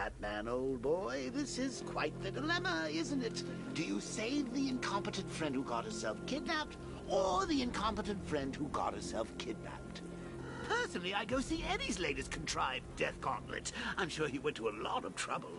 Batman, old boy. This is quite the dilemma, isn't it? Do you save the incompetent friend who got herself kidnapped, or the incompetent friend who got herself kidnapped? Personally, I'd go see Eddie's latest contrived death gauntlet. I'm sure he went to a lot of trouble.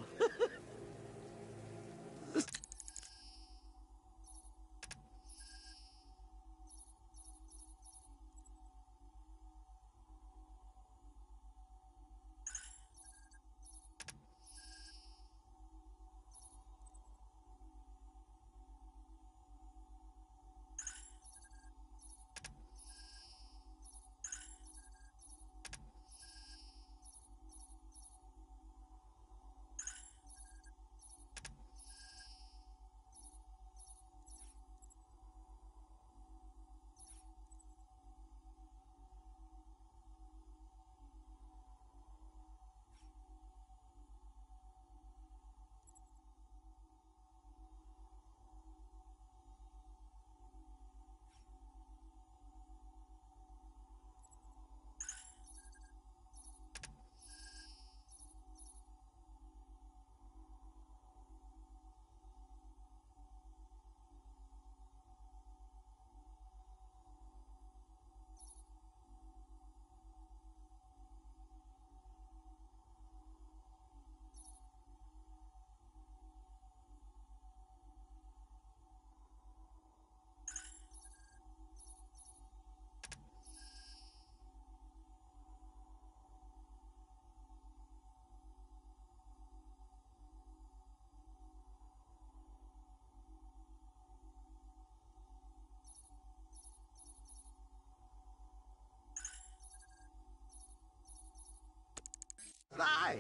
Lies!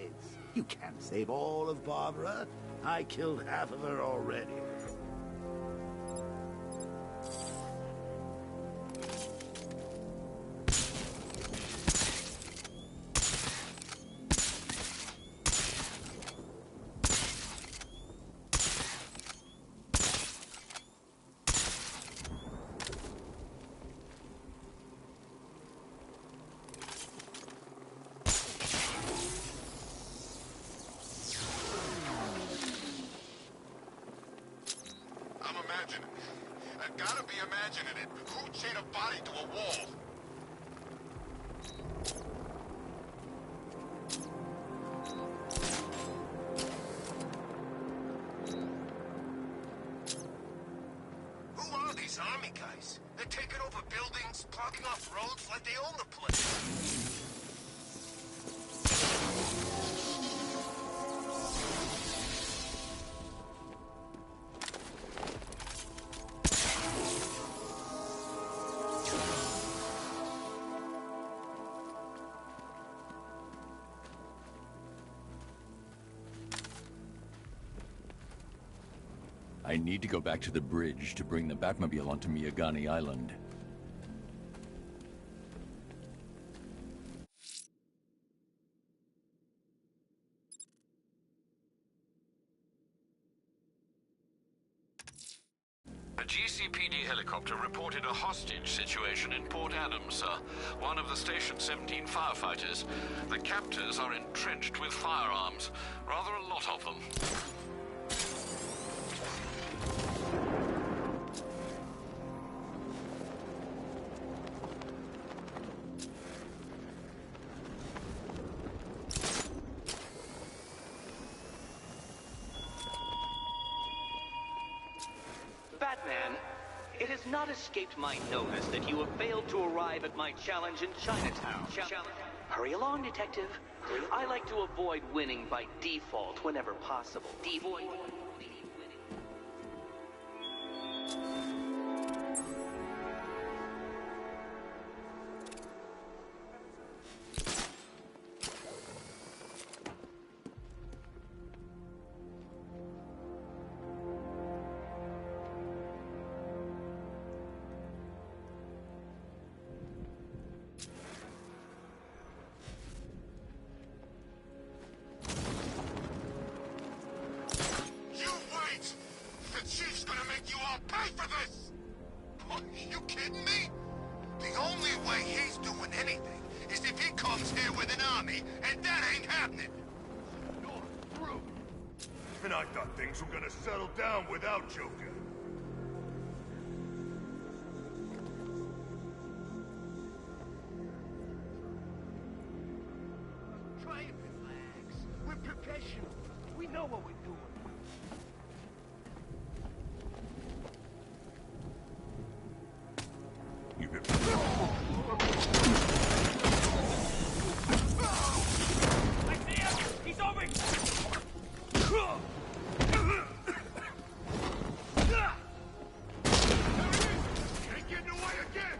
You can't save all of Barbara. I killed half of her already. I gotta be imagining it. Who'd chain a body to a wall? Who are these army guys? They're taking over buildings, blocking off roads like they own the place. I need to go back to the bridge to bring the Batmobile onto Miyagani Island. A GCPD helicopter reported a hostage situation in Port Adams, sir. One of the Station 17 firefighters. The captors are entrenched with firearms. Rather a lot of them. Batman, it has not escaped my notice that you have failed to arrive at my challenge in Chinatown. Hurry along, detective. I like to avoid winning by default whenever possible. And I thought things were gonna settle down without Joker. Try and relax. We're professional. We know what we're doing. You've been... I see him! He's over! Can't get in the way again!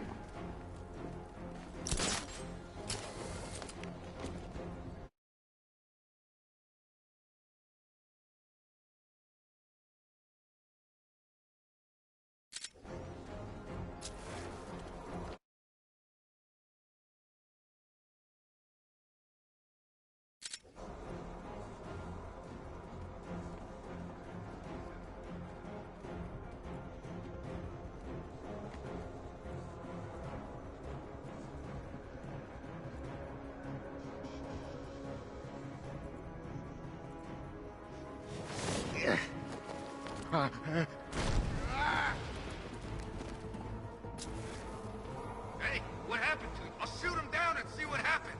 Hey, what happened to you? I'll shoot him down and see what happened.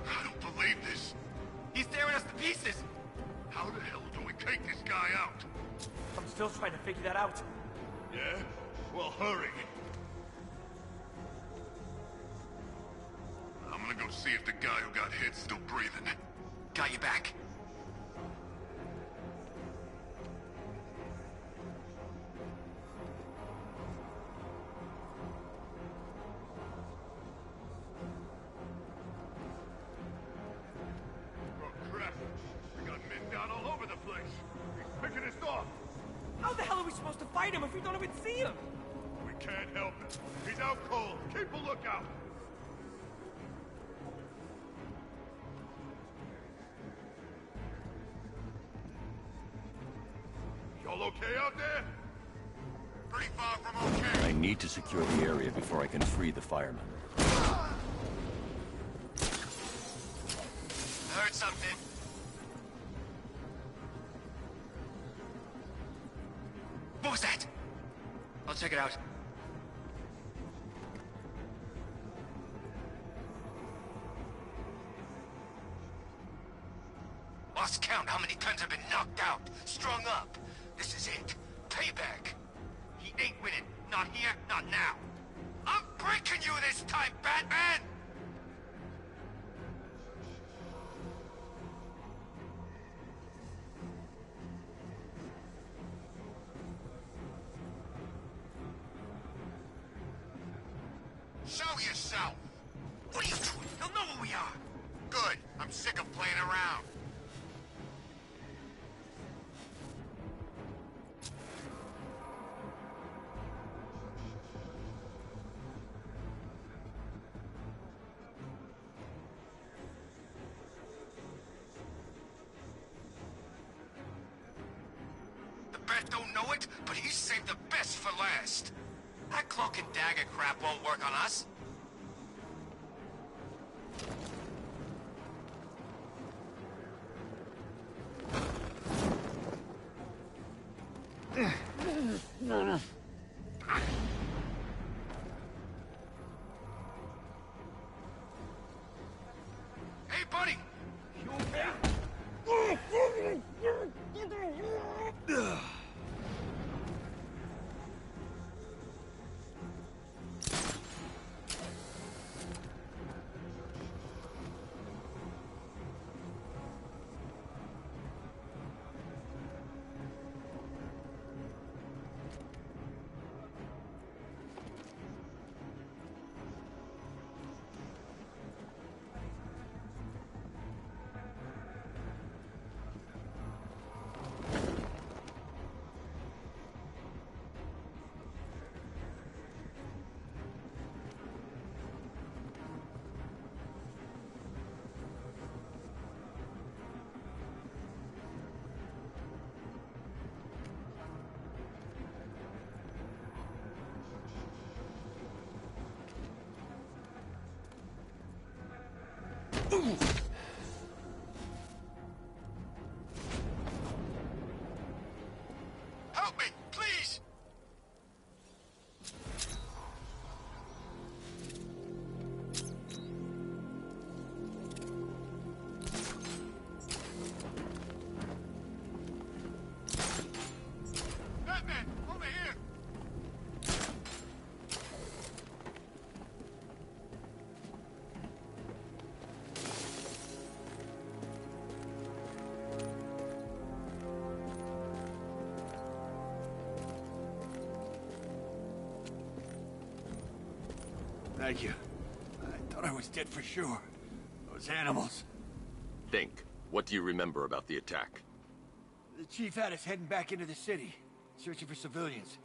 I don't believe this. He's tearing us to pieces! How the hell do we take this guy out? I'm still trying to figure that out. Yeah? Well, hurry. I'm gonna go see if the guy who got hit's still breathing. Got you back. Oh, crap. We got men down all over the place. He's picking us off. How the hell are we supposed to fight him if we don't even see him? We can't help it. He's out cold. Keep a lookout. Y'all okay out there? Pretty far from okay. I need to secure the area before I can free the firemen. I heard something. What was that? I'll check it out. Lost count how many tons have been knocked out, strung up. This is it. Payback. He ain't winning. Not here, not now. I'm breaking you this time, Batman! Show yourself! What are you doing? They'll know who we are. Good. I'm sick of playing around. The Bat don't know it, but he saved the best for last. That cloak and dagger crap won't work on us. Hey, buddy! You okay? Help me, please! Batman, over here! Thank you. I thought I was dead for sure. Those animals. Think. What do you remember about the attack? The chief had us heading back into the city, searching for civilians.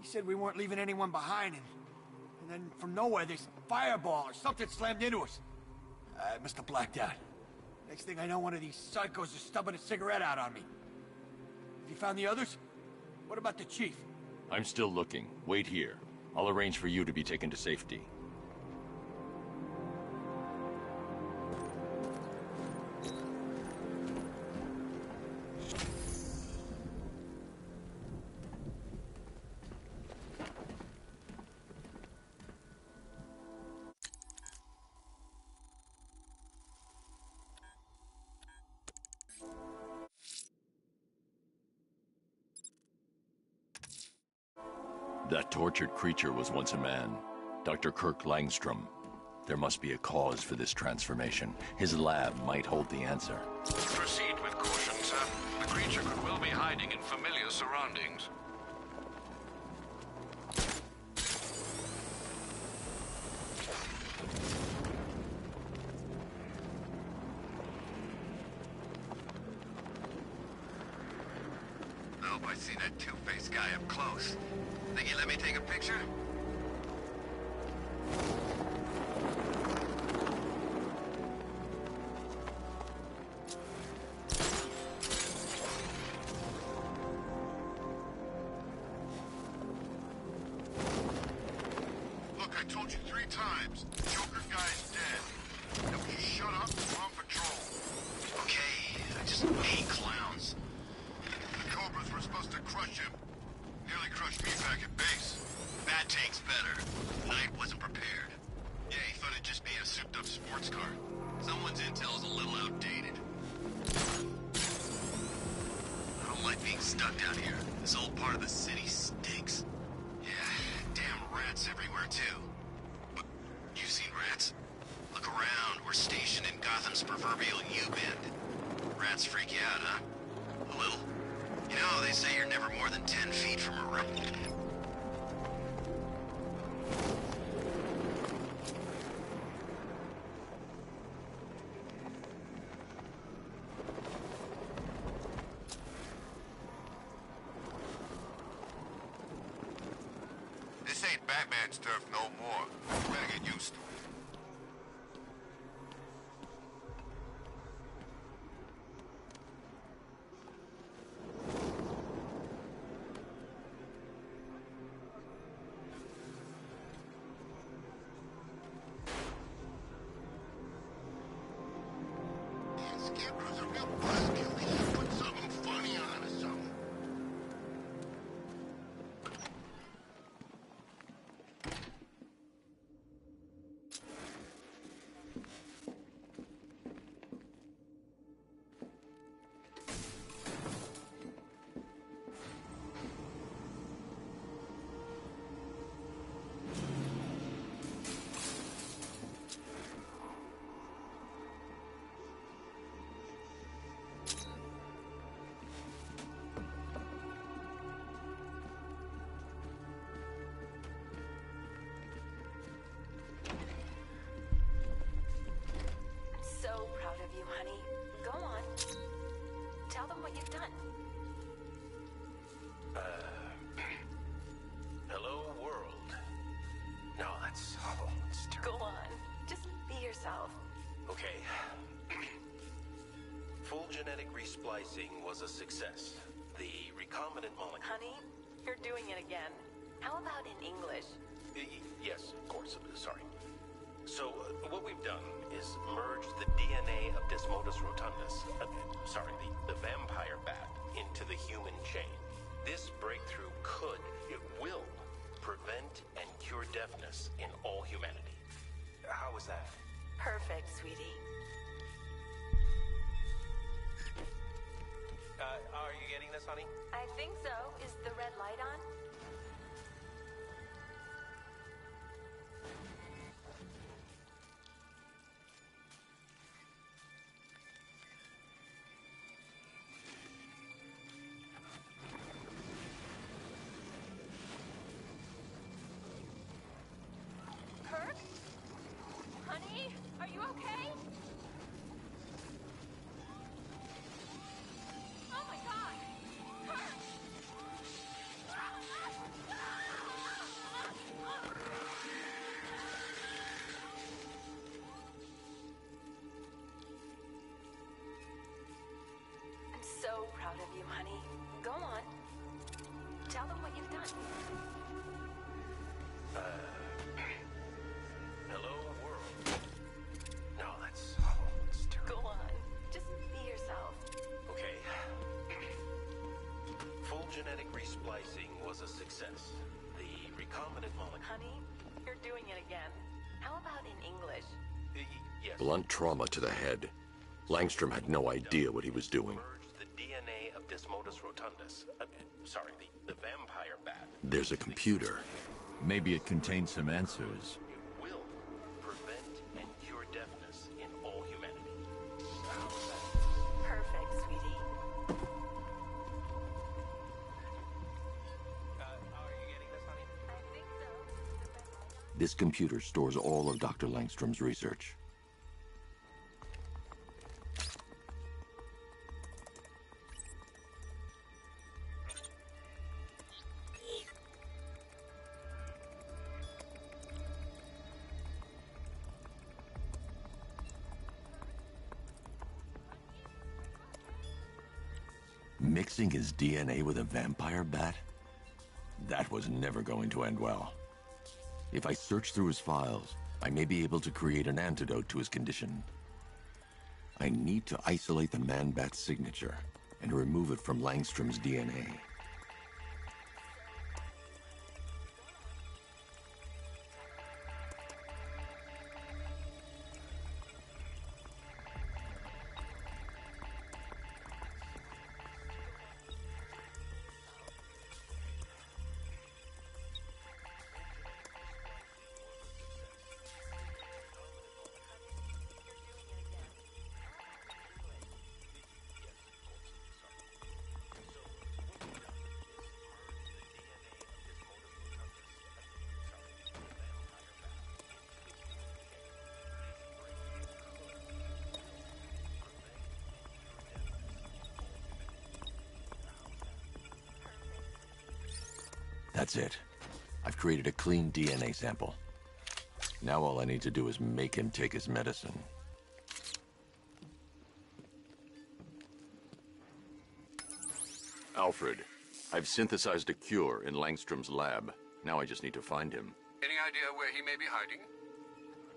He said we weren't leaving anyone behind, and then from nowhere, this fireball or something slammed into us. I must have blacked out. Next thing I know, one of these psychos is stubbing a cigarette out on me. Have you found the others? What about the chief? I'm still looking. Wait here. I'll arrange for you to be taken to safety. That tortured creature was once a man. Dr. Kirk Langstrom. There must be a cause for this transformation. His lab might hold the answer. Proceed with caution, sir. The creature could well be hiding in familiar surroundings. Nope, I see that two-faced guy up close. Think you let me take a picture? Look, I told you 3 times. The Joker guy's dead. Now, will you shut up? We're on patrol. Okay, I just hate clowns. The Cobras were supposed to crush him. Nearly crushed me back at base. Bat tank's better. Knight wasn't prepared. Yeah, he thought it'd just be a souped-up sports car. Someone's intel's a little outdated. I don't like being stuck down here. This old part of the city stinks. Yeah, damn rats everywhere, too. But you've seen rats? Look around. We're stationed in Gotham's proverbial U-bend. Rats freak you out, huh? A little? You know, they say you're never more than 10 feet from a rat. This ain't Batman's turf no more. You better get used to it. Scarecrow's a real buzzkill. They should put something funny on or something. So proud of you, honey. Go on. Tell them what you've done. Hello, world. No, that's Go on. Just be yourself. okay. Full genetic resplicing was a success. The recombinant molecule. Honey, you're doing it again. How about in English? Yes, of course. Sorry. So, what we've done is merged the DNA of Desmodus rotundus, the vampire bat, into the human chain. This breakthrough it will, prevent and cure deafness in all humanity. How was that? Perfect, sweetie. Are you getting this, honey? I think so. Is the red light on? Kirk? Honey? Are you okay? Oh my god! Kirk! I'm so proud of you, honey. Go on. Tell them what you've done. Hello, world. No, that's Go terrible. on. Just be yourself. Okay. Full genetic resplicing was a success. The recombinant molecule... Honey, you're doing it again. How about in English? Yes. Blunt trauma to the head. Langstrom had no idea what he was doing. Merged the DNA of Desmodus rotundus. The vampire bat. There's a computer. Maybe it contains some answers. It will prevent and cure deafness in all humanity. Perfect, sweetie. Are you getting this, honey? I think so. This computer stores all of Dr. Langstrom's research. Mixing his DNA with a vampire bat? That was never going to end well. If I search through his files, I may be able to create an antidote to his condition. I need to isolate the man-bat's signature and remove it from Langstrom's DNA. That's it. I've created a clean DNA sample. Now all I need to do is make him take his medicine. Alfred, I've synthesized a cure in Langstrom's lab. Now I just need to find him. Any idea where he may be hiding?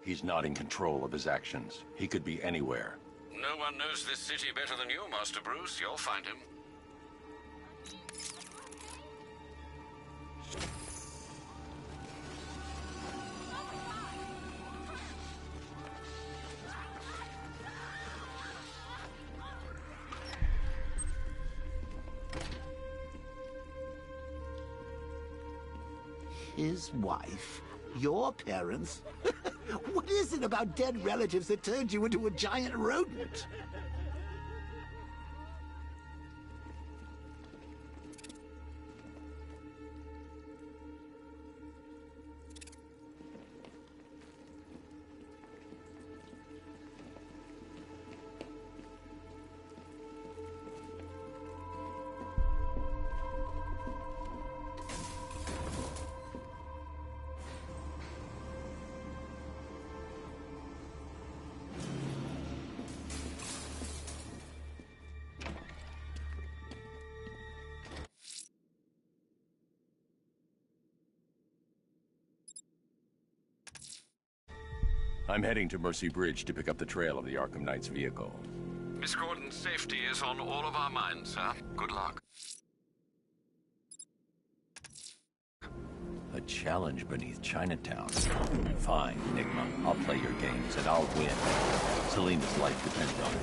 He's not in control of his actions. He could be anywhere. No one knows this city better than you, Master Bruce. You'll find him. His wife? Your parents? What is it about dead relatives that turned you into a giant rodent? I'm heading to Mercy Bridge to pick up the trail of the Arkham Knight's vehicle. Miss Gordon's safety is on all of our minds, sir. Good luck. A challenge beneath Chinatown. Fine, Enigma. I'll play your games and I'll win. Selena's life depends on it.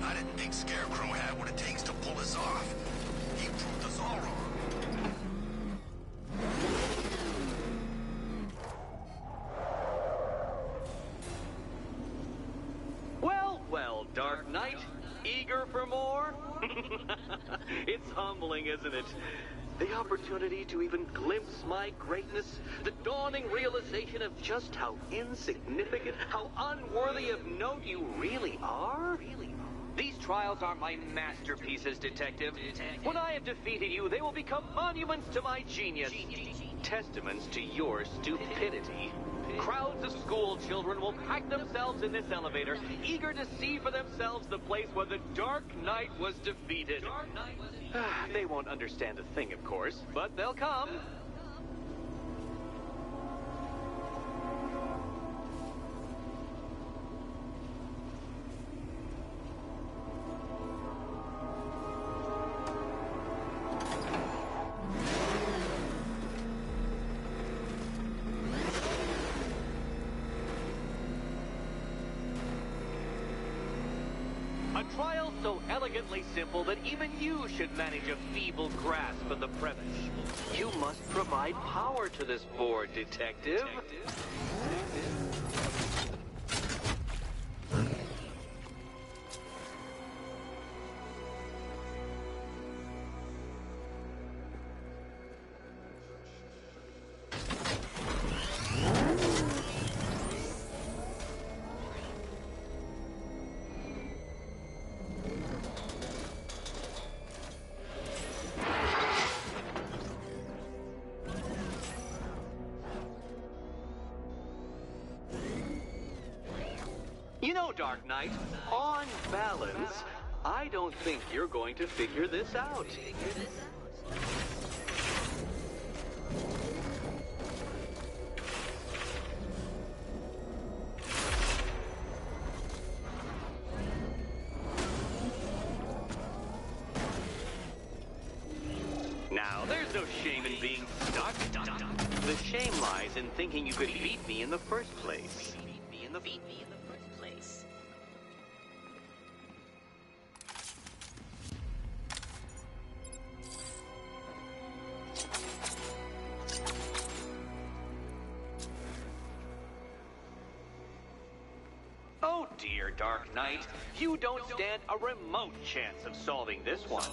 I didn't think Scarecrow had what it takes to pull this off. He proved us all wrong. Well, Dark Knight, eager for more? It's humbling, isn't it? The opportunity to even glimpse my greatness, the dawning realization of just how insignificant, how unworthy of note you really are. These trials are my masterpieces, Detective. When I have defeated you, they will become monuments to my genius, testaments to your stupidity. Crowds of school children will pack themselves in this elevator, eager to see for themselves the place where the Dark Knight was defeated. They won't understand a thing, of course, but they'll come. A trial so elegantly simple that even you should manage a feeble grasp of the premise. You must provide power to this board, Detective. You know, Dark Knight, on balance, I don't think you're going to figure this out. Now, there's no shame in being stuck. The shame lies in thinking you could beat me in the first place. Oh dear, Dark Knight, you don't stand a remote chance of solving this one.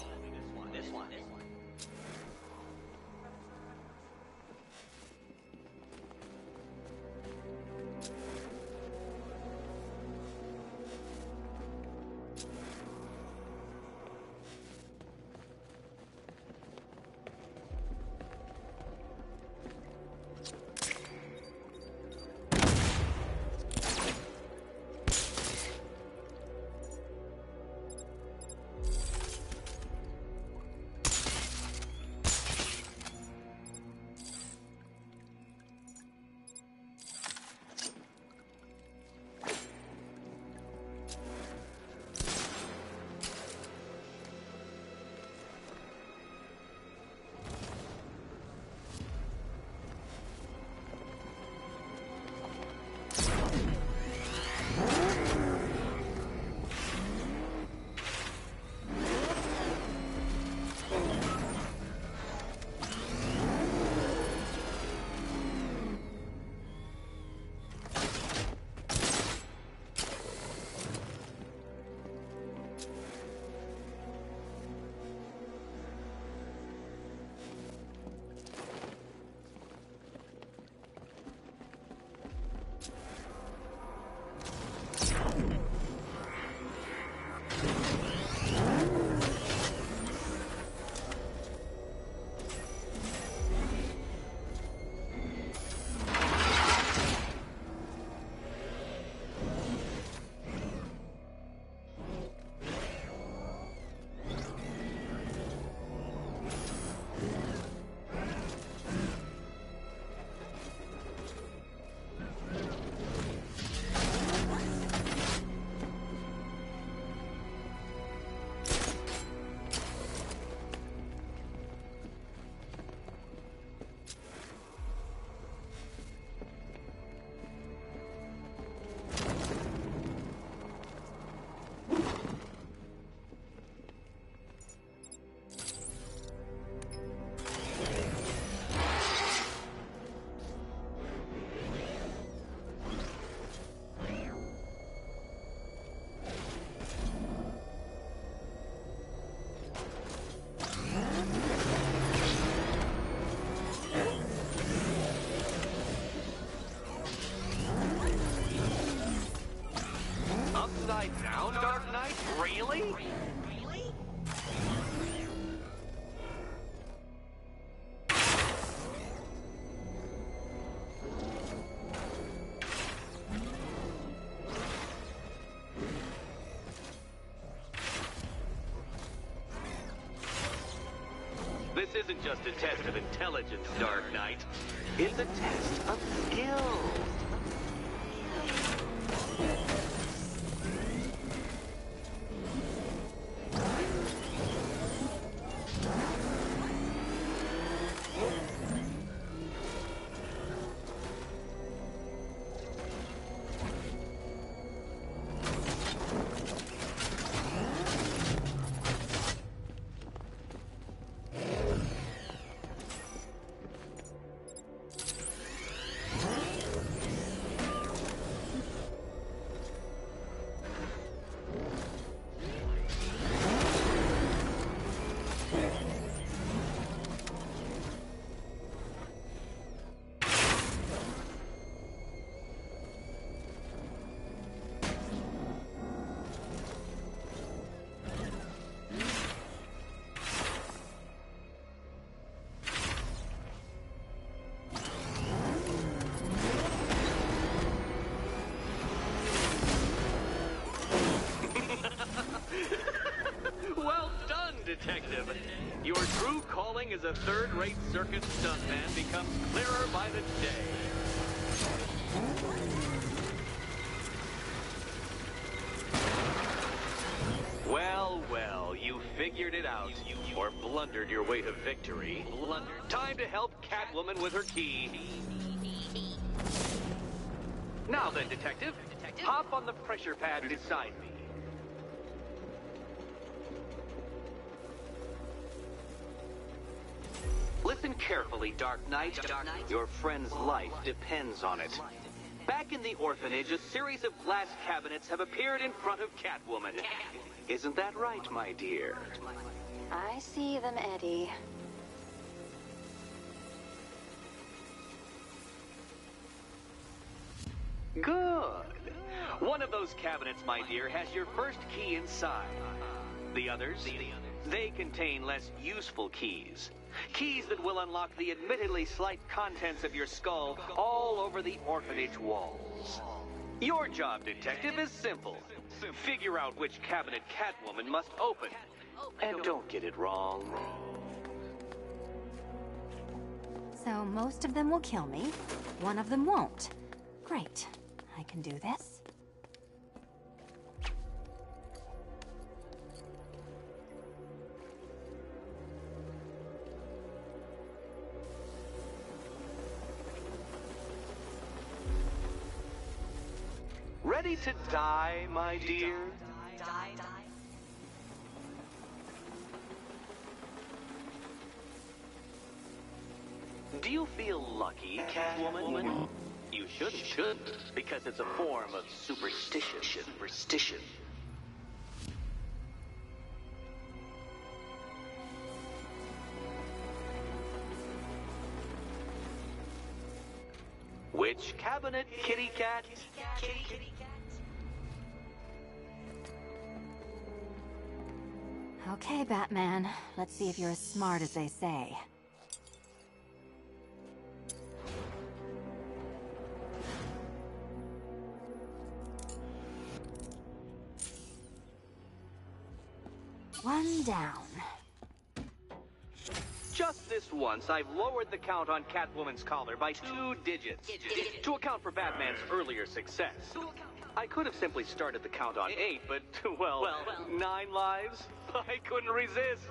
upside down, Dark Knight? Really? This isn't just a test of intelligence, Dark Knight. It's a test of skill. Well done, Detective. Your true calling as a third-rate circus stuntman becomes clearer by the day. Well, well, you figured it out. Or blundered your way to victory. Time to help Catwoman with her key. Now then, Detective, hop on the pressure pad beside me. Listen carefully, Dark Knight. Your friend's life depends on it. Back in the orphanage, a series of glass cabinets have appeared in front of Catwoman. Isn't that right, my dear? I see them, Eddie. Good. One of those cabinets, my dear, has your first key inside. The others, they contain less useful keys. Keys that will unlock the admittedly slight contents of your skull all over the orphanage walls. Your job, Detective, is simple. Figure out which cabinet Catwoman must open. And don't get it wrong. So most of them will kill me. One of them won't. Great. I can do this. Ready to die, my dear? Do you feel lucky, Catwoman? You should, because it's a form of superstition. Which cabinet, kitty cat? Okay, Batman. Let's see if you're as smart as they say. One down. Just this once, I've lowered the count on Catwoman's collar by 2 digits to account for Batman's earlier success. I could have simply started the count on 8, but, well, 9 lives? I couldn't resist.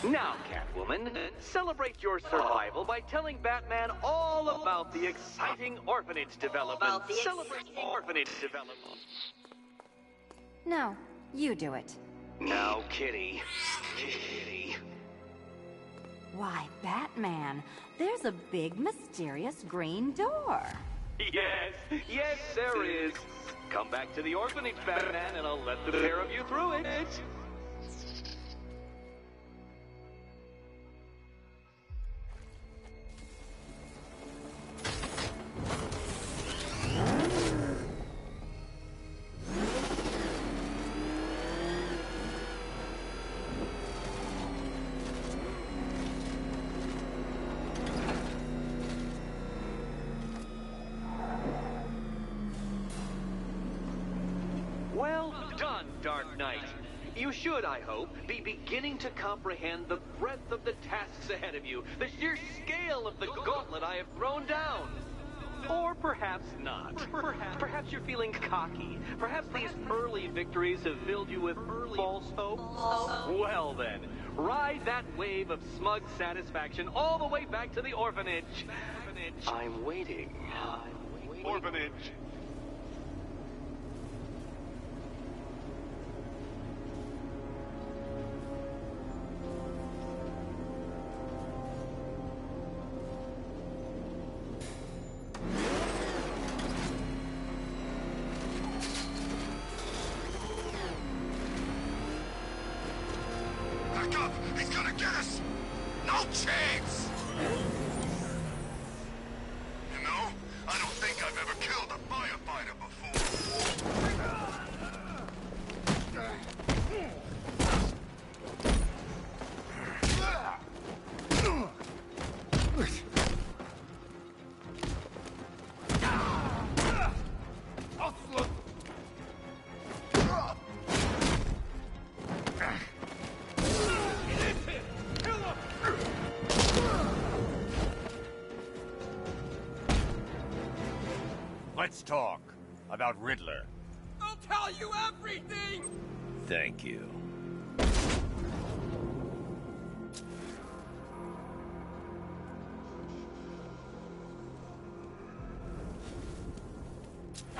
Now, Catwoman, celebrate your survival by telling Batman all about the exciting orphanage development. Celebrate orphanage development. No, you do it. Now, Kitty. Why, Batman, there's a big, mysterious green door. Yes, there is. Come back to the orphanage, Batman, and I'll let the pair of you through it. Dark Knight. You should, I hope, be beginning to comprehend the breadth of the tasks ahead of you, the sheer scale of the gauntlet I have thrown down. Or perhaps not. Perhaps you're feeling cocky. Perhaps these early victories have filled you with false hope. Well then, ride that wave of smug satisfaction all the way back to the orphanage. I'm waiting. Orphanage. Back up! He's gonna get us! No chance! You know, I don't think I've ever killed a firefighter before. Let's talk about Riddler. I'll tell you everything! Thank you.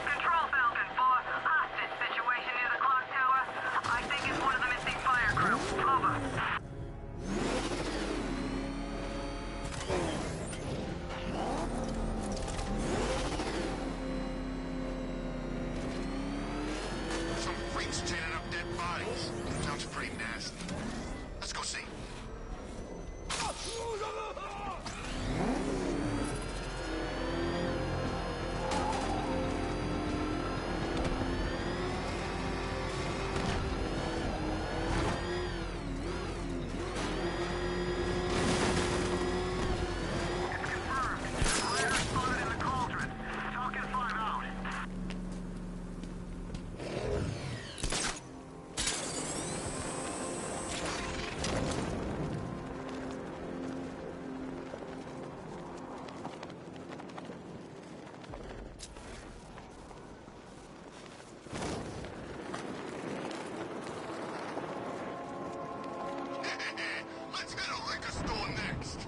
Control Falcon 4, hostage situation near the clock tower. I think it's one of the missing fire crew. Over. Some freaks chaining up dead bodies. Sounds pretty nasty. Let's go see. It's confirmed. Fire spotted in the cauldron. Falcon 5 out. Let's hit a liquor store next.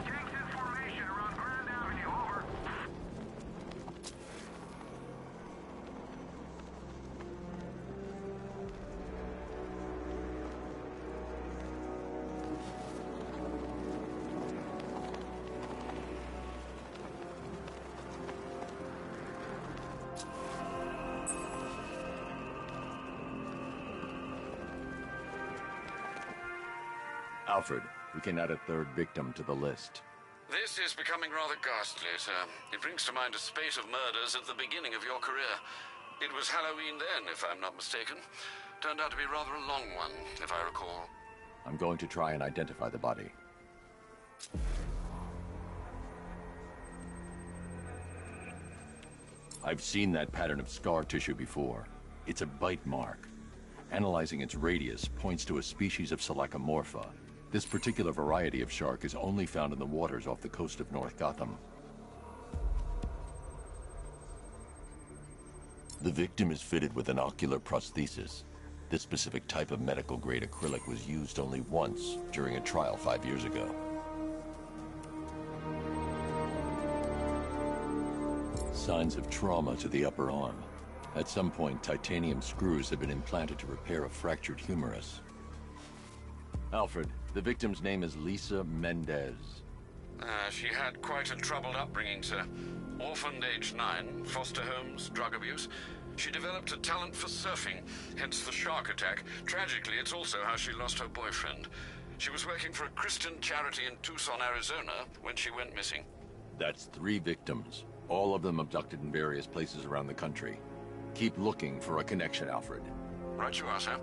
Gangs in formation around Grand Avenue. Over. Alfred, we can add a third victim to the list. This is becoming rather ghastly, sir. It brings to mind a spate of murders at the beginning of your career. It was Halloween then, if I'm not mistaken. Turned out to be rather a long one, if I recall. I'm going to try and identify the body. I've seen that pattern of scar tissue before. It's a bite mark. Analyzing its radius points to a species of Selachomorpha. This particular variety of shark is only found in the waters off the coast of North Gotham. The victim is fitted with an ocular prosthesis. This specific type of medical-grade acrylic was used only once during a trial 5 years ago. Signs of trauma to the upper arm. At some point, titanium screws have been implanted to repair a fractured humerus. Alfred, the victim's name is Lisa Mendez. She had quite a troubled upbringing, sir. Orphaned age 9, foster homes, drug abuse. She developed a talent for surfing, hence the shark attack. Tragically, it's also how she lost her boyfriend. She was working for a Christian charity in Tucson, Arizona, when she went missing. That's 3 victims, all of them abducted in various places around the country. Keep looking for a connection, Alfred. Right you are, sir.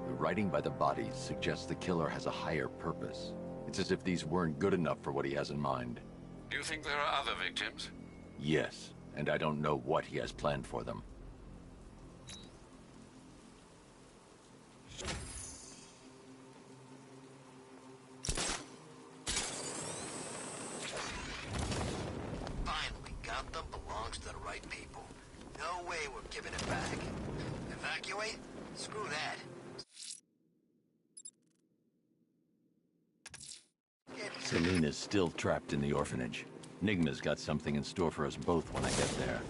The writing by the bodies suggests the killer has a higher purpose. It's as if these weren't good enough for what he has in mind. Do you think there are other victims? Yes, and I don't know what he has planned for them. Finally got them. Belongs to the right people. No way we're giving it back. Evacuate? Screw that. Selena's still trapped in the orphanage. Nigma's got something in store for us both when I get there.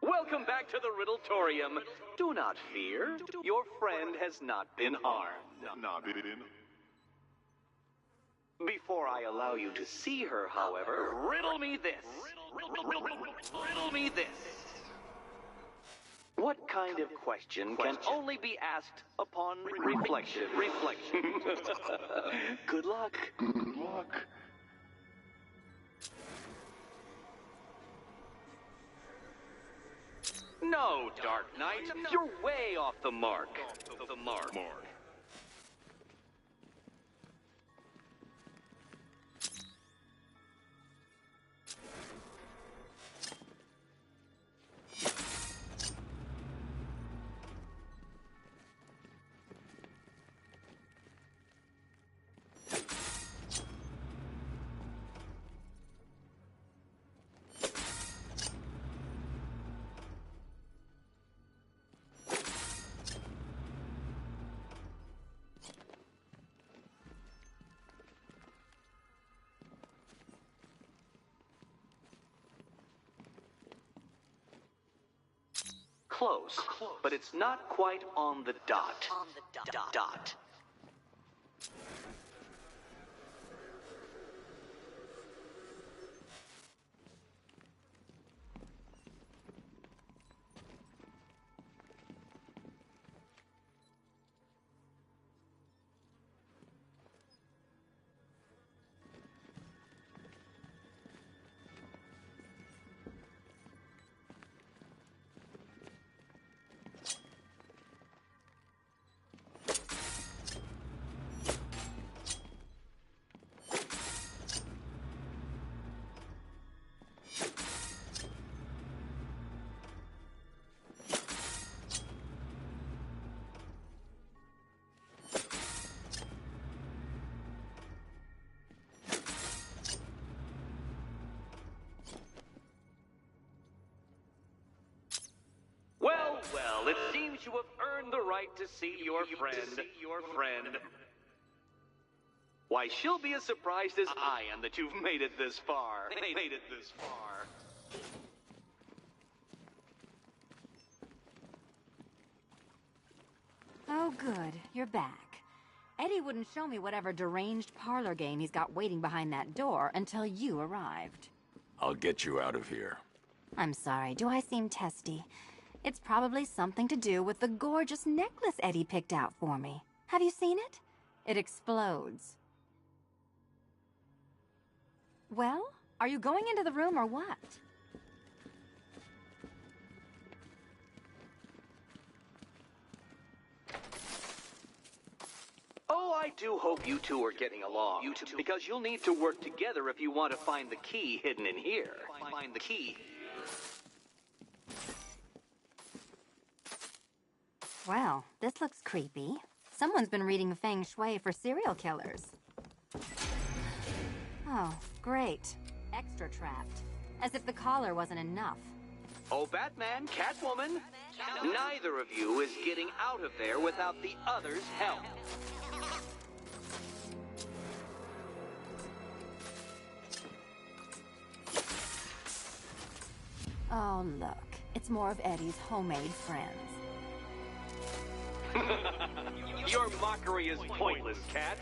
Welcome back to the Riddletorium. Do not fear. Your friend has not been harmed. Before I allow you to see her, however, riddle me this. Riddle me this. What kind of question can only be asked upon reflection? Good luck. Good luck. No, Dark Knight. You're way off the mark. Close, but it's not quite on the dot. Dot. Well, it seems you have earned the right to see your friend. Why, she'll be as surprised as I am that you've made it this far. Oh, good. You're back. Eddie wouldn't show me whatever deranged parlor game he's got waiting behind that door until you arrived. I'll get you out of here. I'm sorry, do I seem testy? It's probably something to do with the gorgeous necklace Eddie picked out for me. Have you seen it? It explodes. Well, are you going into the room or what? Oh, I do hope you two are getting along. Because you'll need to work together if you want to find the key hidden in here. Find the key. Well, this looks creepy. Someone's been reading Feng Shui for serial killers. Oh, great. Extra trapped. As if the collar wasn't enough. Oh, Batman, Catwoman, neither of you is getting out of there without the other's help. Oh, look. It's more of Eddie's homemade friends. Your mockery is pointless, Cat.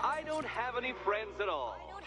I don't have any friends at all.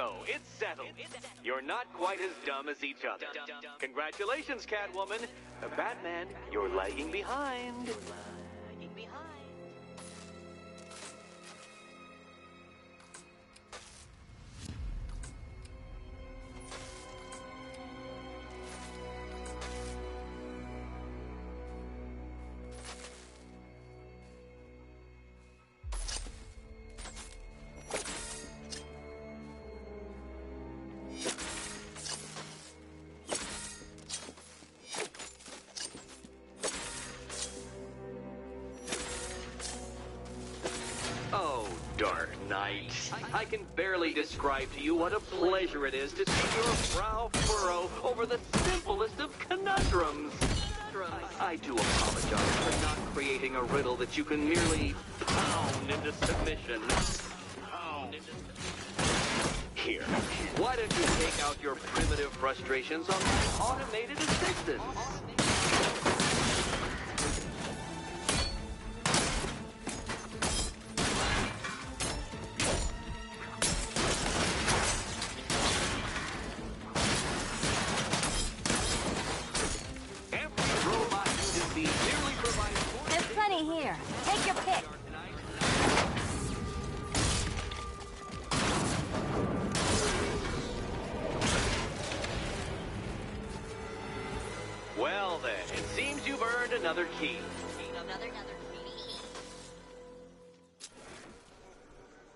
So, it's settled. You're not quite as dumb as each other. Congratulations, Catwoman. Batman, you're lagging behind. Oh, Dark Knight. I can barely describe to you what a pleasure it is to see your brow furrow over the simplest of conundrums. I do apologize for not creating a riddle that you can merely pound into submission. Here, why don't you take out your primitive frustrations on my automated assistants? There's plenty here. Take your pick. Well then, it seems you've earned another key.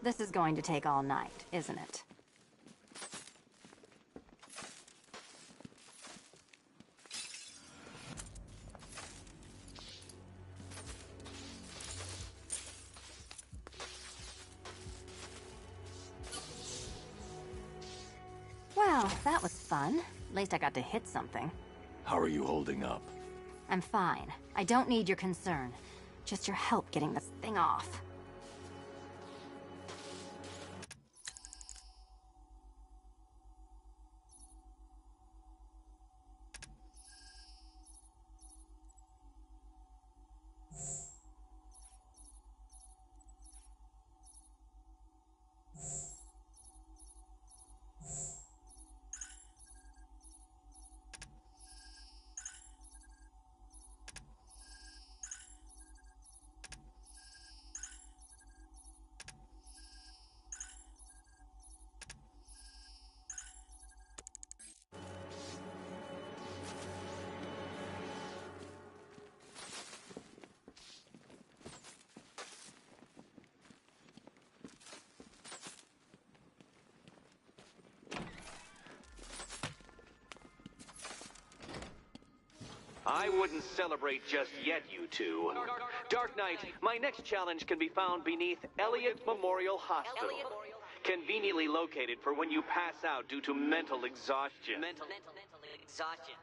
This is going to take all night, isn't it? Well, that was fun. At least I got to hit something. How are you holding up? I'm fine. I don't need your concern. Just your help getting this thing off. I wouldn't celebrate just yet, you two. Dark Knight, my next challenge can be found beneath Elliott Memorial Hospital. Conveniently located for when you pass out due to mental exhaustion. Mental exhaustion.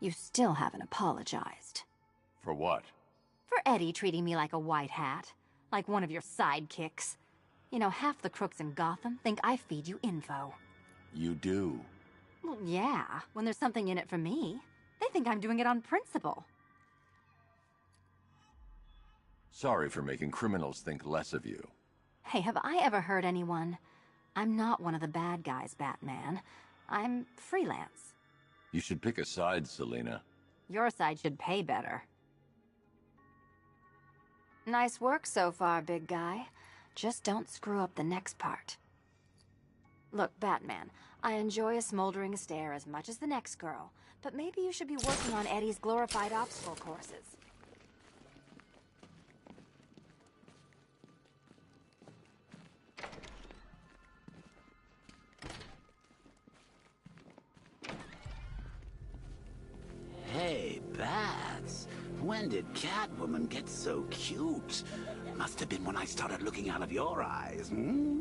You still haven't apologized. For what? For Eddie treating me like a white hat. Like one of your sidekicks. You know, half the crooks in Gotham think I feed you info. You do. Well, yeah, when there's something in it for me. They think I'm doing it on principle. Sorry for making criminals think less of you. Hey, have I ever hurt anyone? I'm not one of the bad guys, Batman. I'm freelance. You should pick a side, Selina. Your side should pay better. Nice work so far, big guy. Just don't screw up the next part. Look, Batman, I enjoy a smoldering stare as much as the next girl, but maybe you should be working on Eddie's glorified obstacle courses. Hey, Bats. When did Catwoman get so cute? Must have been when I started looking out of your eyes, hmm?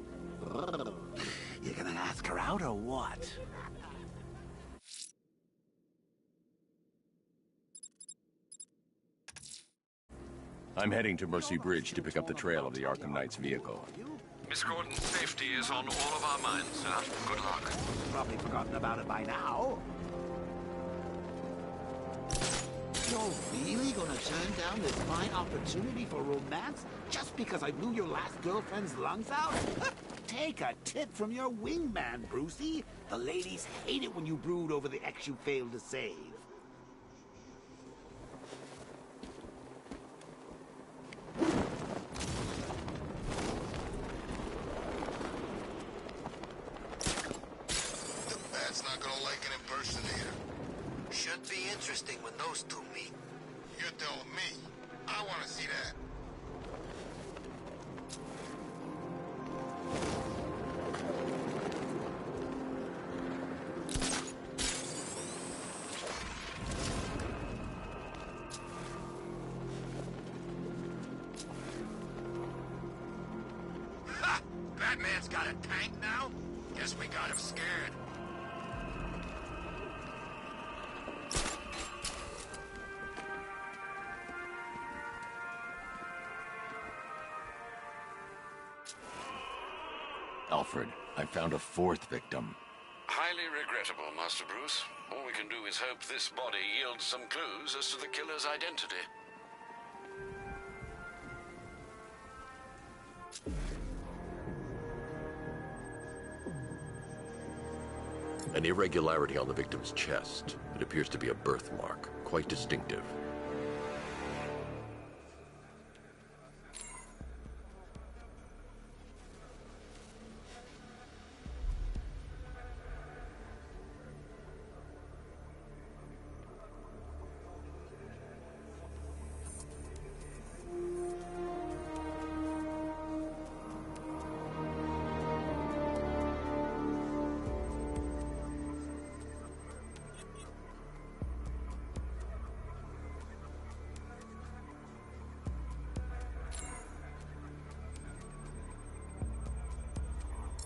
You gonna ask her out or what? I'm heading to Mercy Bridge to pick up the trail of the Arkham Knight's vehicle. Miss Gordon's safety is on all of our minds, sir. Good luck. Probably forgotten about it by now. You're really gonna turn down this fine opportunity for romance just because I blew your last girlfriend's lungs out? Take a tip from your wingman, Brucey. The ladies hate it when you brood over the ex you failed to save. The bat's not gonna like an impersonator. Should be interesting when those two meet. You're telling me. I want to see that. Ha! Batman's got a tank now? Guess we got him scared. Alfred, I found a fourth victim. Highly regrettable, Master Bruce. All we can do is hope this body yields some clues as to the killer's identity. An irregularity on the victim's chest. It appears to be a birthmark, quite distinctive.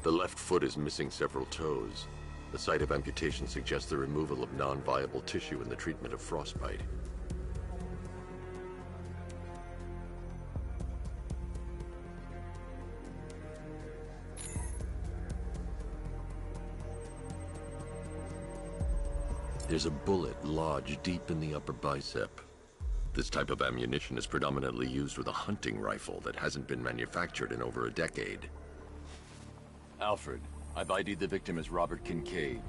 The left foot is missing several toes. The site of amputation suggests the removal of non-viable tissue in the treatment of frostbite. There's a bullet lodged deep in the upper bicep. This type of ammunition is predominantly used with a hunting rifle that hasn't been manufactured in over a decade. Alfred, I've ID'd the victim as Robert Kincaid.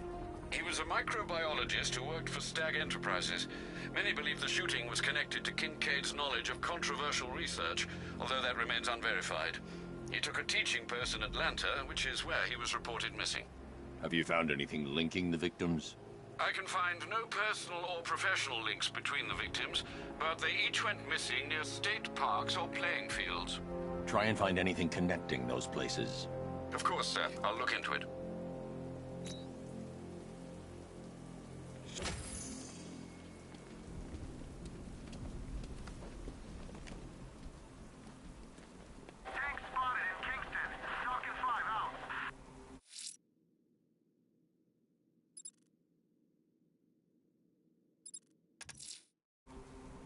He was a microbiologist who worked for Stag Enterprises. Many believe the shooting was connected to Kincaid's knowledge of controversial research, although that remains unverified. He took a teaching post in Atlanta, which is where he was reported missing. Have you found anything linking the victims? I can find no personal or professional links between the victims, but they each went missing near state parks or playing fields. Try and find anything connecting those places. Of course, sir. I'll look into it. Tank spotted in Kingston. Falcon 5 out.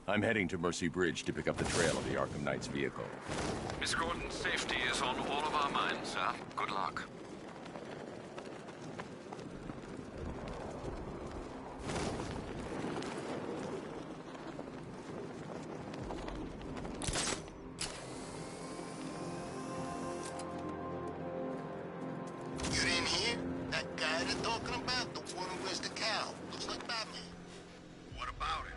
I'm heading to Mercy Bridge to pick up the trail of the Arkham Knight's vehicle. Miss Gordon's safety is on all of our minds, sir. Good luck. You didn't hear? That guy they're talking about, the one who wears the cowl. Looks like Batman. What about it?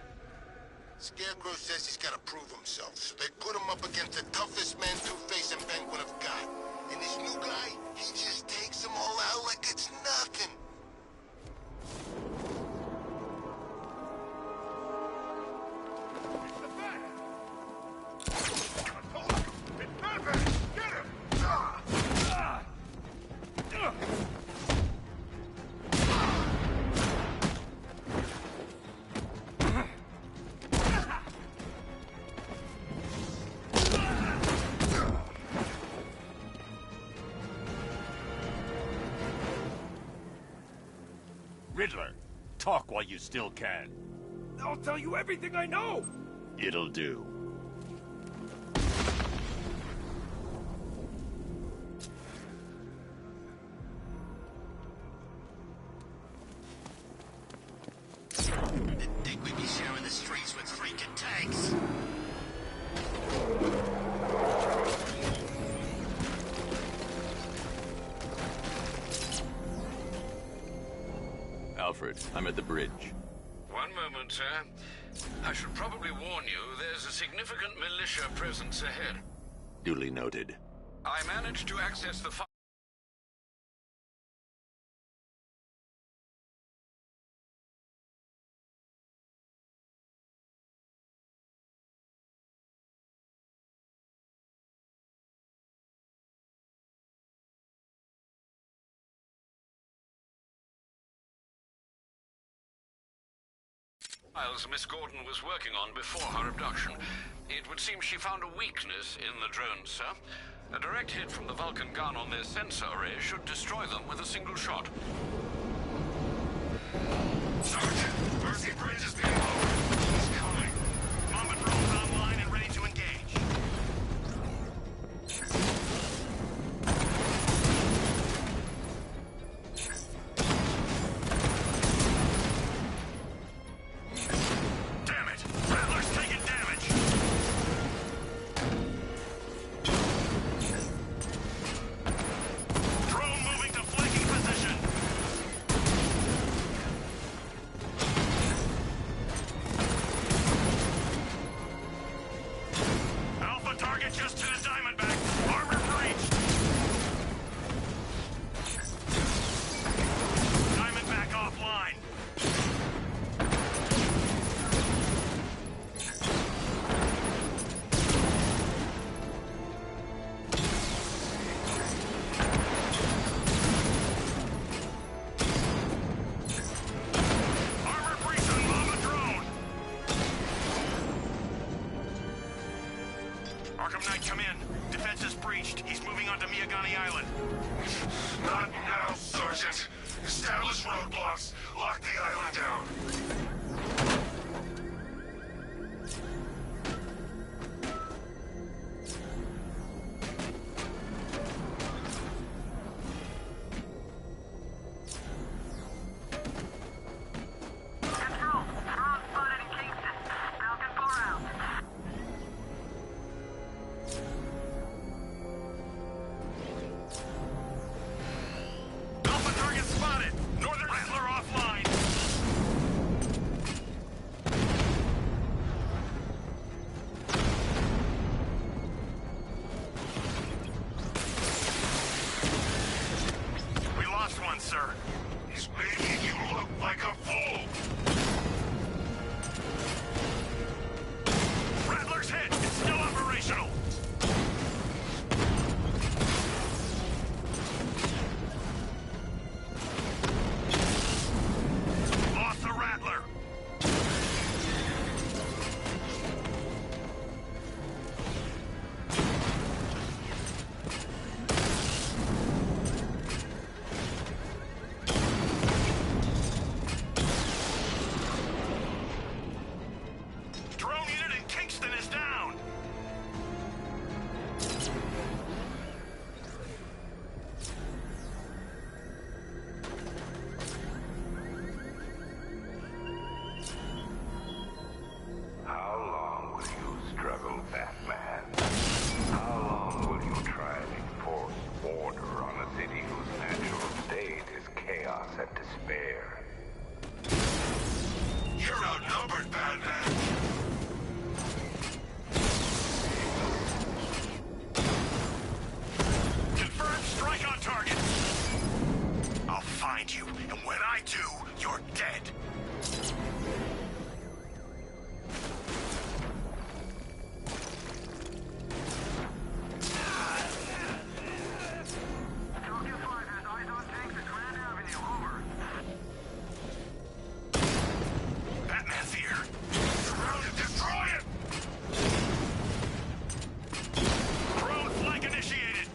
Scarecrow says he's gotta prove himself, so they put him up against the toughest man Two-Face and Penguin have got. And this new guy, he just takes them all out like it's nothing. Riddler, talk while you still can. I'll tell you everything I know! It'll do. Didn't think we'd be sharing the streets with three Alfred. I'm at the bridge. One moment, sir. I should probably warn you, there's a significant militia presence ahead. Duly noted. I managed to access the files Miss Gordon was working on before her abduction. It would seem she found a weakness in the drones, sir. A direct hit from the Vulcan gun on their sensor array should destroy them with a single shot. Sergeant, Mercy Bridge is being lowered. He's coming. Mama drones online and ready to engage. Damn it! Rattler's taking damage! Drone moving to flanking position! Alpha target just to the Diamondback. Armor breached. Diamondback offline. Armor breach on Mama drone. Arkham Knight, come in. Defense is breached. He's moving onto Miyagani Island. Not now, Sergeant. Establish roadblocks. Lock the island down. Control. Drone spotted in Kingston. Falcon 4 out. Alpha target spotted. Northern Rattler offline. We lost one, sir. He's making you look like a fool. Rattler's hit. It's still operational. Lost the Rattler. Drone unit in Kingston is down. How long will you struggle, Batman? How long will you try and enforce order on a city whose natural state is chaos and despair? You're outnumbered, Batman. Confirmed strike on target. I'll find you, and when I do, you're dead. Falcon 5 has eyes on tanks at Grand Avenue. Over. Batman's here. Surround it, destroy it! Drone flank initiated.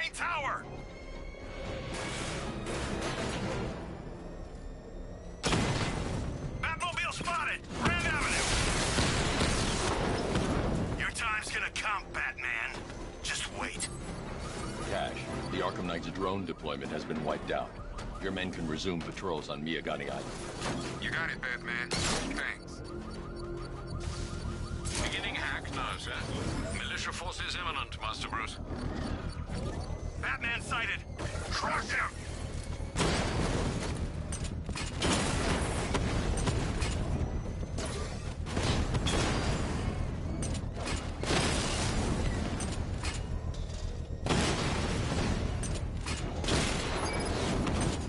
main tower! Batmobile spotted! Grand Avenue! Your time's gonna come, Batman. Just wait. Cash, the Arkham Knight's drone deployment has been wiped out. Your men can resume patrols on Miyagani Island. You got it, Batman. Thanks. Beginning hack now, sir. Militia forces imminent, Master Bruce. Batman sighted! Crush him!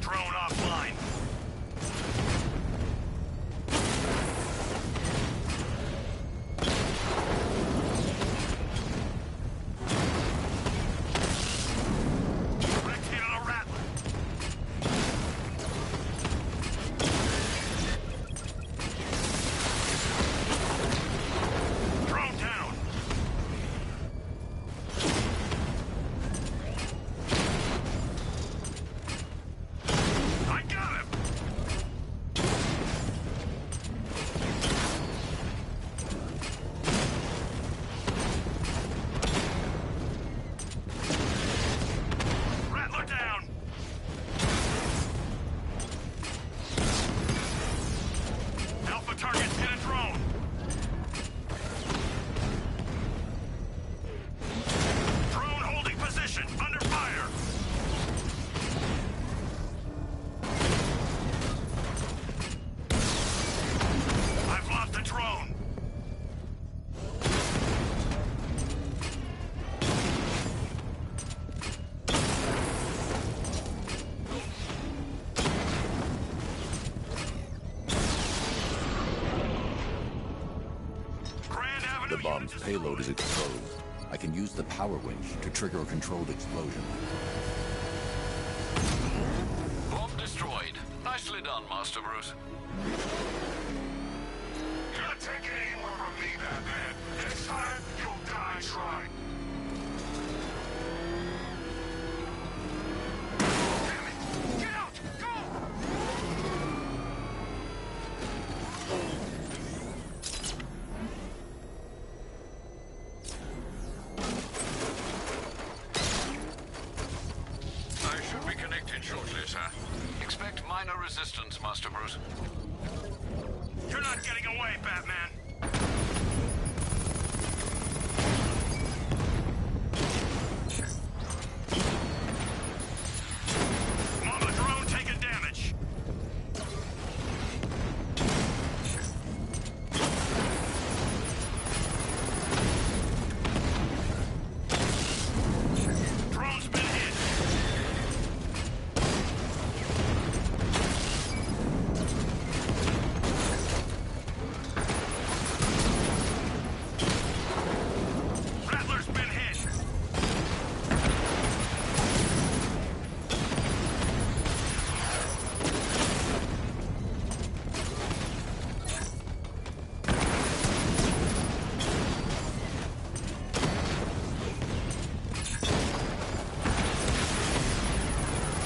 Drone offline. Rectangular Rattler. Drone down. I got him! Rattler down! Alpha targets hit a drone! Drone holding position, under fire! I've lost the drone! Grand Avenue. The bomb's payload is exposed. I can use the power winch to trigger a controlled explosion. Bomb destroyed. Nicely done, Master Bruce. You're not taking any more from me, Batman. Next time, you'll die trying. Damn it! Get out! Go! I should be connected shortly, sir. Expect minor resistance, Master Bruce. You're not getting away, Batman. Mama drone taking damage. Drone's been hit. Rattler's been hit.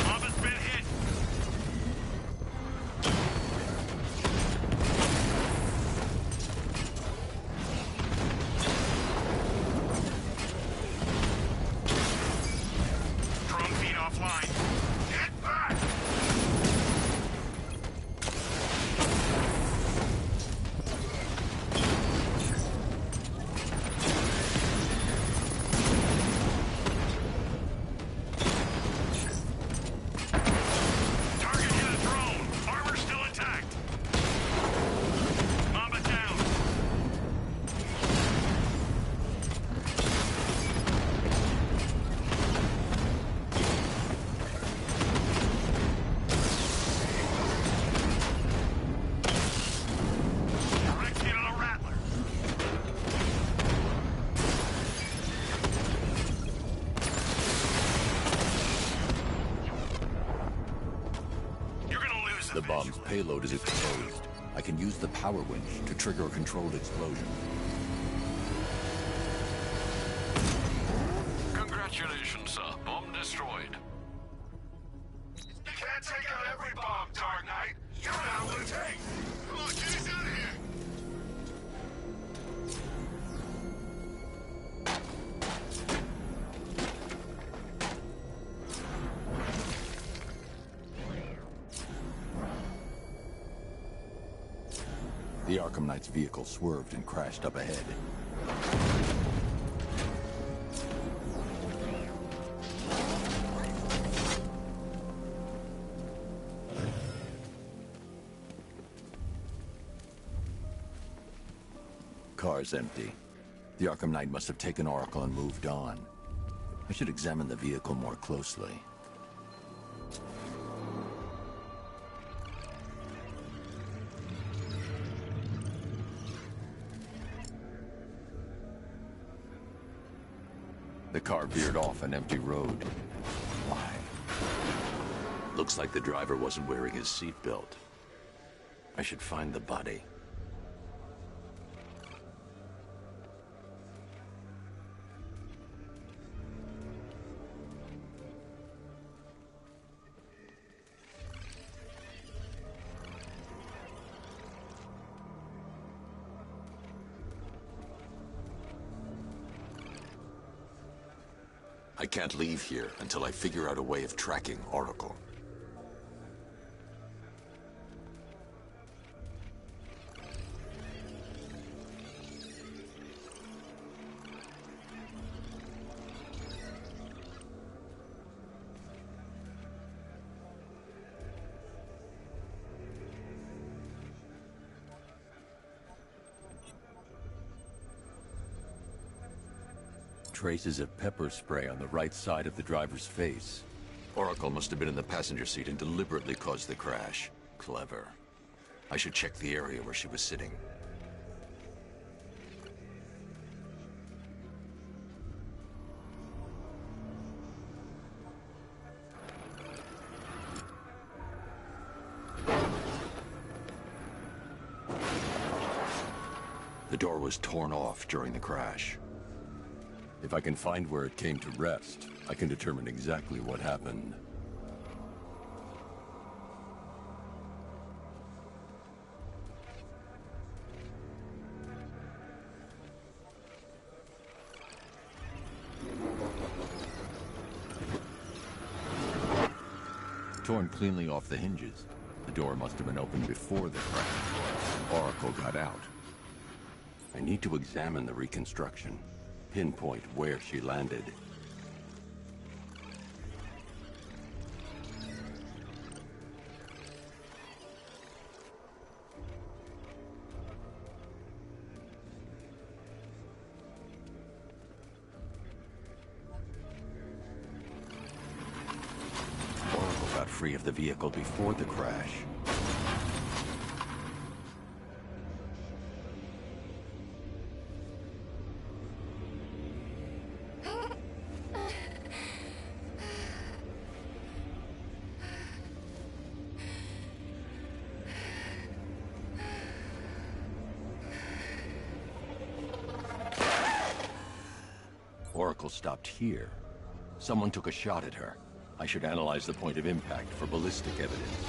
Mama's been hit. Drone feed offline. Get back! Target hit a drone. Armor still intact. Mama down. Direct hit on a Rattler. You're gonna lose The bomb's payload is exposed. I can use the power winch to trigger a controlled explosion. Congratulations. Congratulations, sir. Bomb destroyed. You can't take out every bomb, Dark Knight. You're not what it takes. Come on, get us out of here. The Arkham Knight's vehicle swerved and crashed up ahead. Car's empty. The Arkham Knight must have taken Oracle and moved on. I should examine the vehicle more closely. The car veered off an empty road. Why? Looks like the driver wasn't wearing his seatbelt. I should find the body. I can't leave here until I figure out a way of tracking Oracle. Traces of pepper spray on the right side of the driver's face. Oracle must have been in the passenger seat and deliberately caused the crash. Clever. I should check the area where she was sitting. The door was torn off during the crash. If I can find where it came to rest, I can determine exactly what happened. Torn cleanly off the hinges. The door must have been opened before the crash. Oracle got out. I need to examine the reconstruction. Pinpoint where she landed. Oracle got free of the vehicle before the crash. Oracle stopped here. Someone took a shot at her. I should analyze the point of impact for ballistic evidence.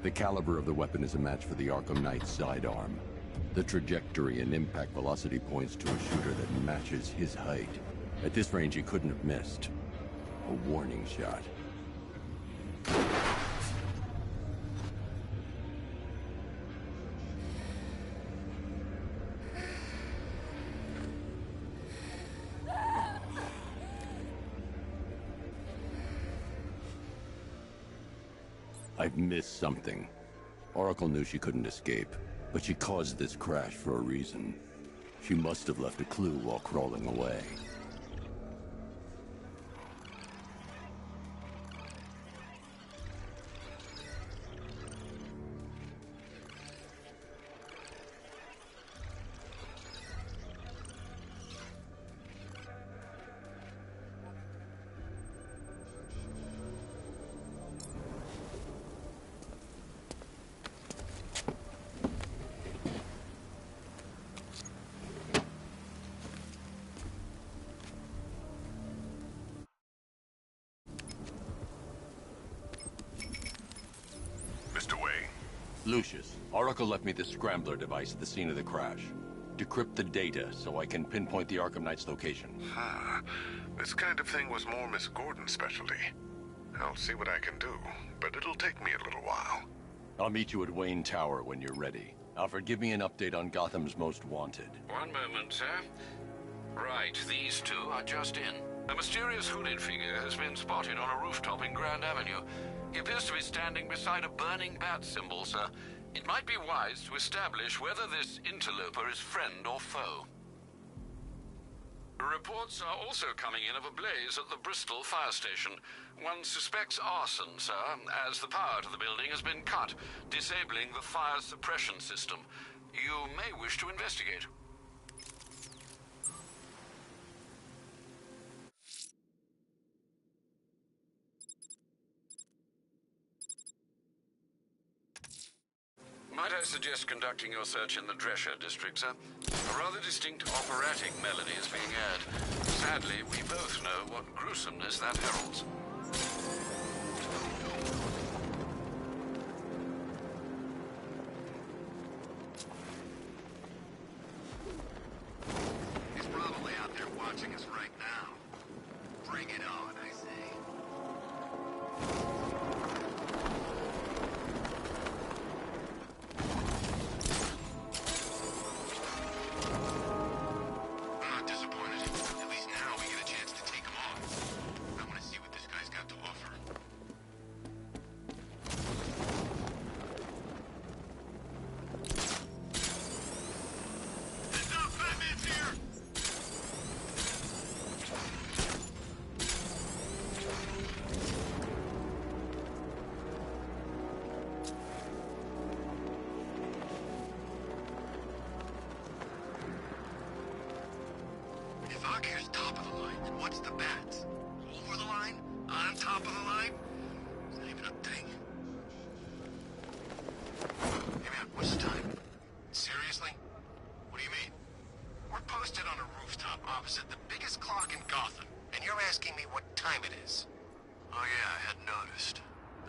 The caliber of the weapon is a match for the Arkham Knight's sidearm. The trajectory and impact velocity points to a shooter that matches his height. At this range, he couldn't have missed. A warning shot. I've missed something. Oracle knew she couldn't escape, but she caused this crash for a reason. She must have left a clue while crawling away. Lucius, Oracle left me the scrambler device at the scene of the crash. Decrypt the data so I can pinpoint the Arkham Knight's location. This kind of thing was more Miss Gordon's specialty. I'll see what I can do, but it'll take me a little while. I'll meet you at Wayne Tower when you're ready. Alfred, give me an update on Gotham's Most Wanted. One moment, sir. Right, these two are just in. A mysterious hooded figure has been spotted on a rooftop in Grand Avenue. He appears to be standing beside a burning bat symbol, sir. It might be wise to establish whether this interloper is friend or foe. Reports are also coming in of a blaze at the Bristol fire station. One suspects arson, sir, as the power to the building has been cut, disabling the fire suppression system. You may wish to investigate. Might I suggest conducting your search in the Drescher district, sir? A rather distinct operatic melody is being aired. Sadly, we both know what gruesomeness that heralds. He's probably out there watching us right now. Bring it on, I say. Here's top of the line, and what's the bats? Over the line? On top of the line? It's not even a thing. Hey man, what's the time? Seriously? What do you mean? We're posted on a rooftop opposite the biggest clock in Gotham, and you're asking me what time it is? Oh yeah, I hadn't noticed.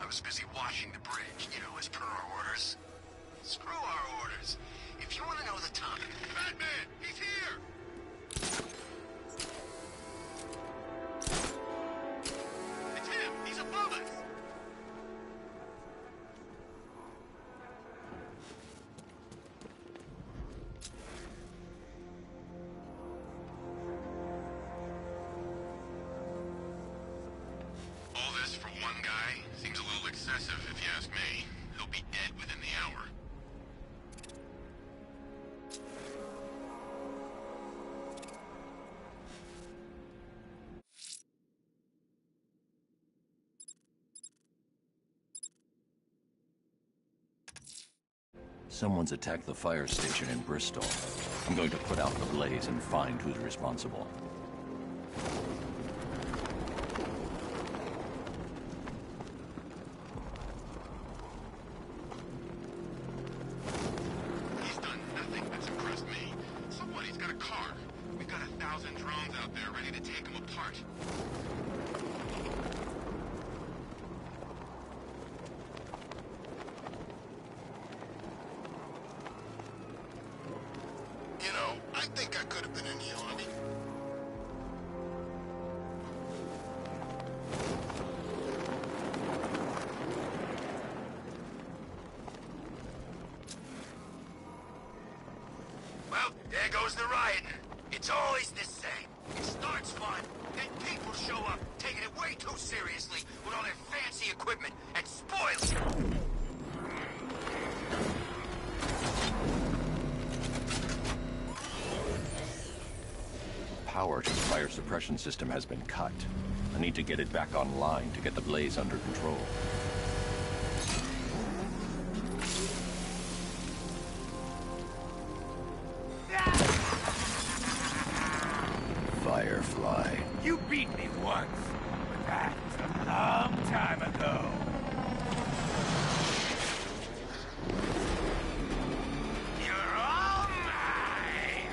I was busy washing the bridge, you know, as per our orders. Screw our orders. If you want to know the time... Batman! He's here! It's him! He's above us! All this for one guy seems a little excessive, if you ask me. He'll be dead within the hour. Someone's attacked the fire station in Bristol. I'm going to put out the blaze and find who's responsible. He's done nothing that's impressed me. So what? He's got a car. We've got 1,000 drones out there ready to take him apart. You know, I think I could have been in the army. Well, there goes the riot. It's always the same. It starts fun, then people show up, taking it way too seriously with all their fancy equipment, and spoil it. Power to the fire suppression system has been cut. I need to get it back online to get the blaze under control. Firefly. You beat me once, but that's a long time ago. You're all mine!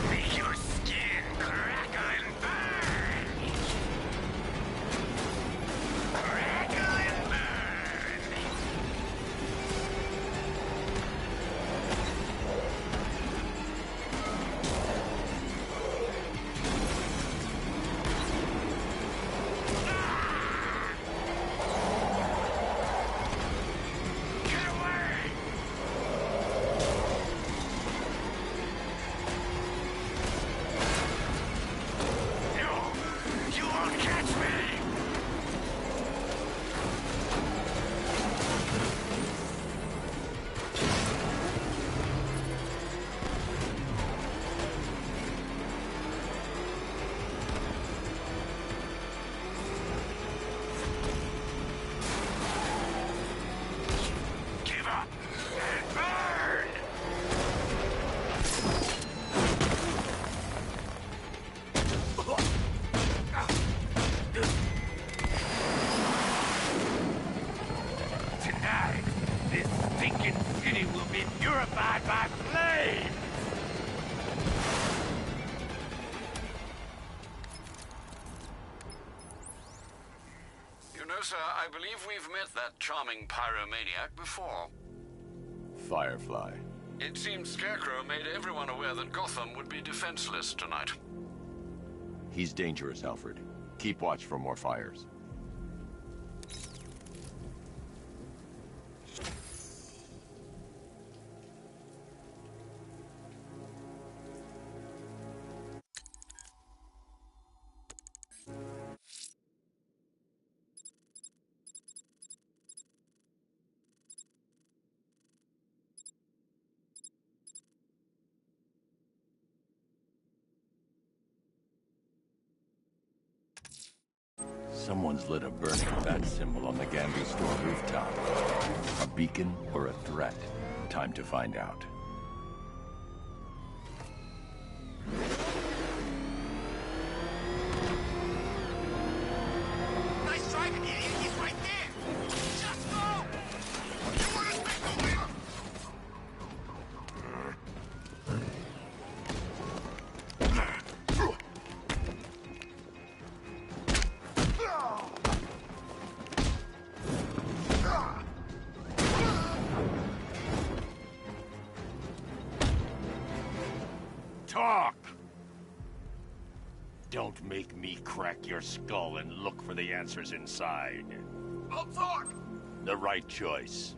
Make your skin crackle and burn! Crackle and burn! Sir, I believe we've met that charming pyromaniac before. Firefly. It seems Scarecrow made everyone aware that Gotham would be defenseless tonight. He's dangerous, Alfred. Keep watch for more fires. Someone's lit a burning bat symbol on the Gambi store rooftop. A beacon or a threat? Time to find out. Nice driving, idiot! He's right there! Just go! You want to make the leader? Talk! Don't make me crack your skull and look for the answers inside. I'll talk! The right choice.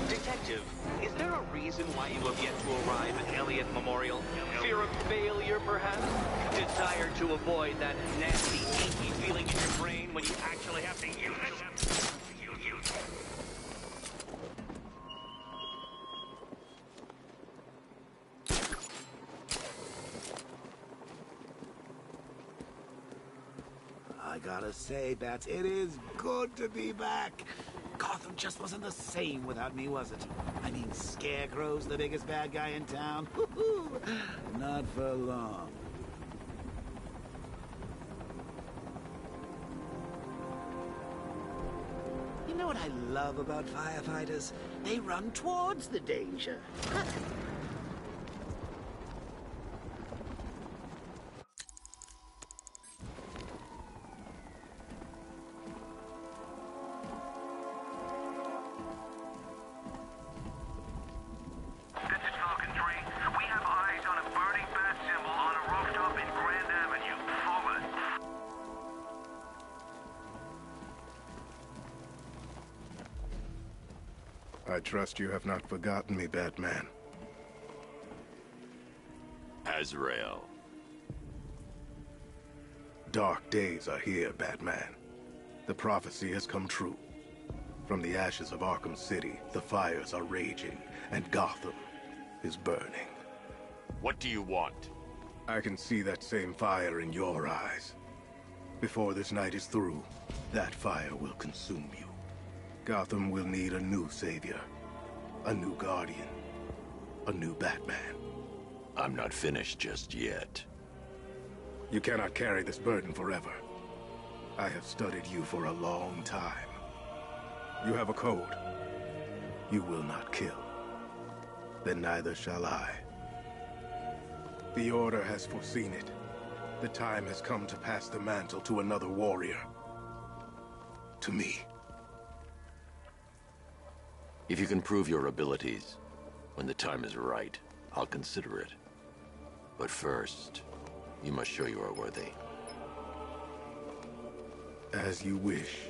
Detective, is there a reason why you have yet to arrive at Elliott Memorial? Fear of failure, perhaps? Desire to avoid that nasty, achy feeling in your brain when you actually have to use it? I gotta say, Bats, it is good to be back. Gotham just wasn't the same without me, was it? I mean, Scarecrow's the biggest bad guy in town. Not for long. You know what I love about firefighters? They run towards the danger. I trust you have not forgotten me, Batman. Azrael. Dark days are here, Batman. The prophecy has come true. From the ashes of Arkham City, the fires are raging, and Gotham is burning. What do you want? I can see that same fire in your eyes. Before this night is through, that fire will consume you. Gotham will need a new savior, a new guardian, a new Batman. I'm not finished just yet. You cannot carry this burden forever. I have studied you for a long time. You have a code. You will not kill. Then neither shall I. The Order has foreseen it. The time has come to pass the mantle to another warrior. To me. If you can prove your abilities, when the time is right, I'll consider it. But first, you must show you are worthy. As you wish.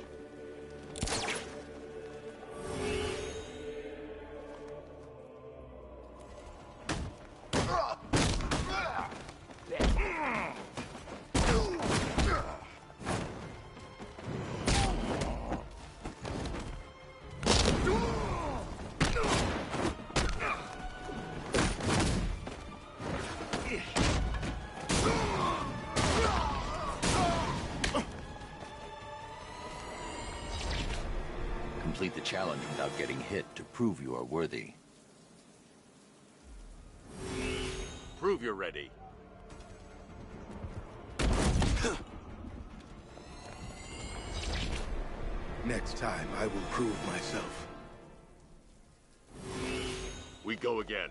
Complete the challenge without getting hit to prove you are worthy. Prove you're ready. Next time, I will prove myself. We go again.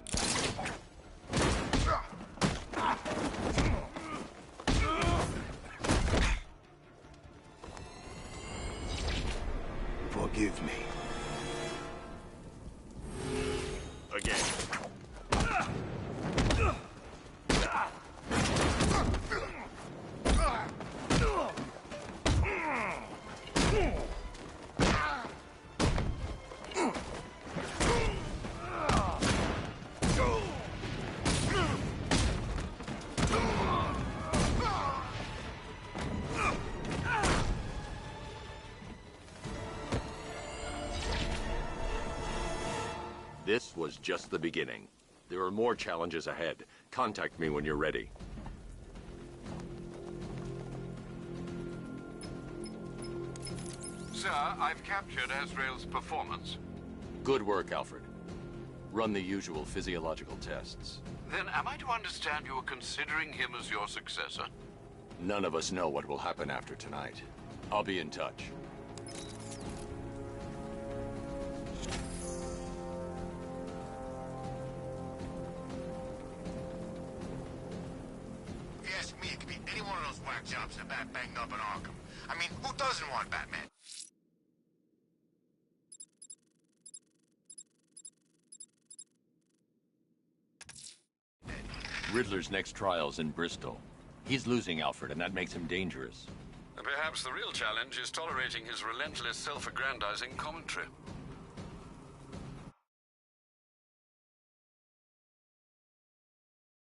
Forgive me. Again. This was just the beginning. There are more challenges ahead. Contact me when you're ready. Sir, I've captured Azrael's performance. Good work, Alfred. Run the usual physiological tests. Then am I to understand you are considering him as your successor? None of us know what will happen after tonight. I'll be in touch. If you ask me, it could be any one of those whack jobs that Bat banged up in Arkham. I mean, who doesn't want Batman? Riddler's next trial's in Bristol. He's losing Alfred, and that makes him dangerous. Perhaps the real challenge is tolerating his relentless self-aggrandizing commentary.